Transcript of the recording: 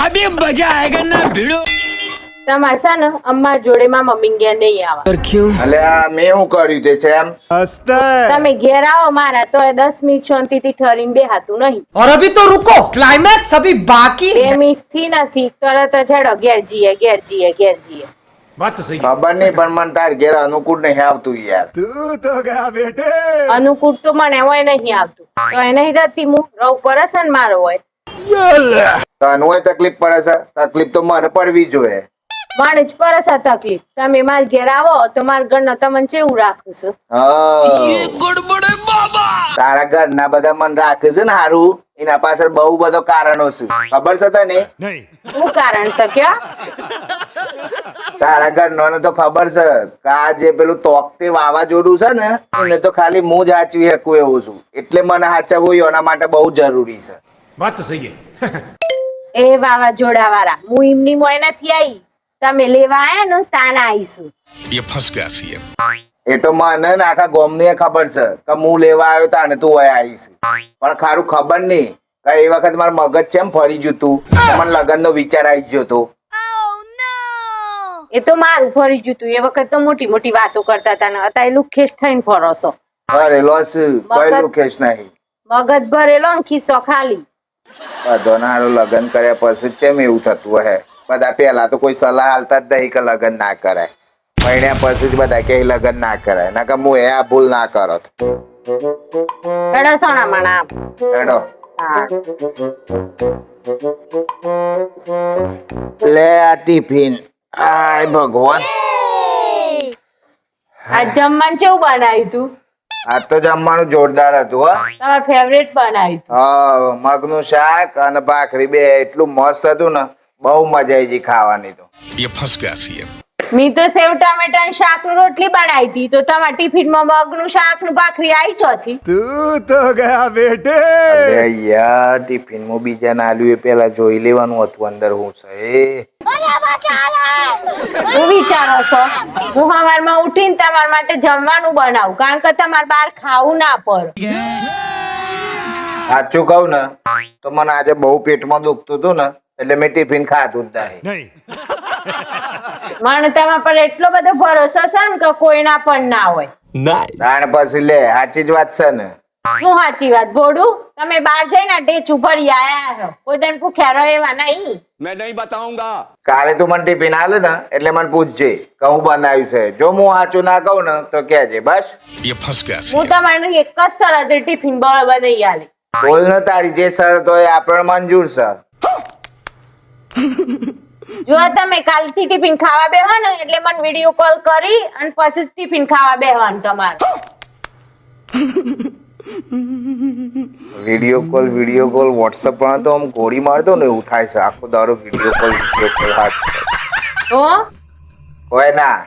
अभी मजा आएगा ना भिड़ो। તમારે છે ને અમ્મા જોડે માં મમ્મી ઘેર નહીં આવા. અલ્યા મેં શું કર્યું તે છે એમ તમે ઘેર આવો મારા તો 10 મિનિટ શાંતિથી ઠરીને બેહાતું નહીં. और अभी तो रुको, क्लाइमैक्स अभी बाकी 2 મિનિટ થી નથી તરત જ હેડો ઘેર જઈએ. ખબર નહીં પણ મને તાર ઘેર અનુકૂળ નહીં આવતું યાર. અનુકૂળ તો મને હોય નહીં આવતું તો એ નહીં રહેતી હું રવ પરસન મારો હોય. તને હોય તકલીફ પડે છે, તકલીફ તો મને પડવી જોઈએ. મને જ પરસ આ તકલીફ. તમે મારા ઘેર આવો તો મારા ઘરનો તમને કેવું રાખું છું. તારા ઘરના બધા મને રાખે છે ને હારું, એના પાછળ બહુ બધો કારણો છે. ખબર છે તને? શું કારણ છે કયો? તારા ઘરનો તો ખબર છે કે આ જે પેલું તોકતે વાવાઝોડું છે ને એને તો ખાલી હું જ હાચવી શકું એવું છું. એટલે મને હાચવવું એના માટે બહુ જરૂરી છે. बात तो सही है. એ વાવાઝોડા વાળા હું એમની મોય નથી આવી. તમે લેવા આયા ને તાના આવીશું. ये फंस गया सीएम. એ તો મને ને આખા ગામની ખબર છે કે હું લેવા આવ્યો તાને તું હોય આવીશ. પણ ખારું ખબર નહીં કે એ વખત મારું મગજ ચેમ ફરી ગયું તું, મને લગ્ન નો વિચાર આવી ગયો તો. એ તો મારું ફરી જતું. એ વખત તો મોટી મોટી વાતો કરતા હતા ને અત્યારે લુખેશ થઈને ફરો છો. ભરેલો છે કોઈ લુકેશ નહીં. મગજ ભરેલો ને ખિસ્સો ખાલી. બધો નારો લગ્ન કર્યા પછી ચેમ એવું થતું હે? બધા પેલા તો કોઈ સલાહ હાલતા જ નહીં કે લગ્ન ના કરાય. પરણ્યા પછી જ બધા કે લગ્ન ના કરાય. ના કે હું એ આ ભૂલ ના કરત. હેડો સોના માણા. હેડો લે આ ટિફિન. આય ભગવાન, આ જમવાનું કેવું બનાવ્યું તું? આ તો જમવાનું જોરદાર હતું. તમારું ફેવરેટ બનાવ્યું તું? હા, મગનું શાક અને ભાખરી બે એટલું મસ્ત હતું ને, બહુ મજા આવી ગઈ ખાવાની. તો ये फंस गया सीएम. મેં તો સેવ ટામેટા શાક નું રોટલી બનાવી હતી તો તમારા ટિફિન માં મગનું શાક નું ભાખરી આવી ચોથી. અરે યાર, ટિફિન માં બીજા ના આલ્યું એ પેલા જોઈ લેવાનું હતું અંદર હું છે. હું વિચારો છો હું સવારમાં ઉઠીને તમારા માટે જમવાનું બનાવું કારણ કે તમારે બહાર ખાવું ના પડે. સાચું કહું ને તો મને આજે બહુ પેટમાં દુખતું હતું ને એટલે મેં ટિફિન ખાધું જ નહીં. મને તમારા પર એટલો બધો ભરોસો છે ને કે કોઈના પણ ના હોય. તાણ પછી લે, સાચી જ વાત છે ને? શું સાચી વાત ભોડું? તમે બહાર જઈને ટેચ ઉપર આયા છો, કોઈ તને પૂછ્યા રહો એવા નહીં. मैं नहीं बताऊंगा. કાલે તું મને ટિફિન આલે ને એટલે મને પૂછજે કે હું બનાવ્યું છે. જો હું સાચું ના કહું ને તો કહેજે બસ. ये फंस गया હું તમારે એક જ શરતે ટિફિન બરાબર નહીં આલી. બોલ ને, તારી જે શરત હોય આપણે મંજૂર છે. જો તમે કાલથી ટિફિન ખાવા બેહો ને એટલે મને વિડીયો કોલ કરી અને પછી ટિફિન ખાવા બેહવાનું તમારે. વિડીયો કોલ વોટ્સઅપ પર તો આમ ગોળી મારતો ને એવું થાય છે. આખો દાડો વિડીયો કોલ હાથ તો હોય ના.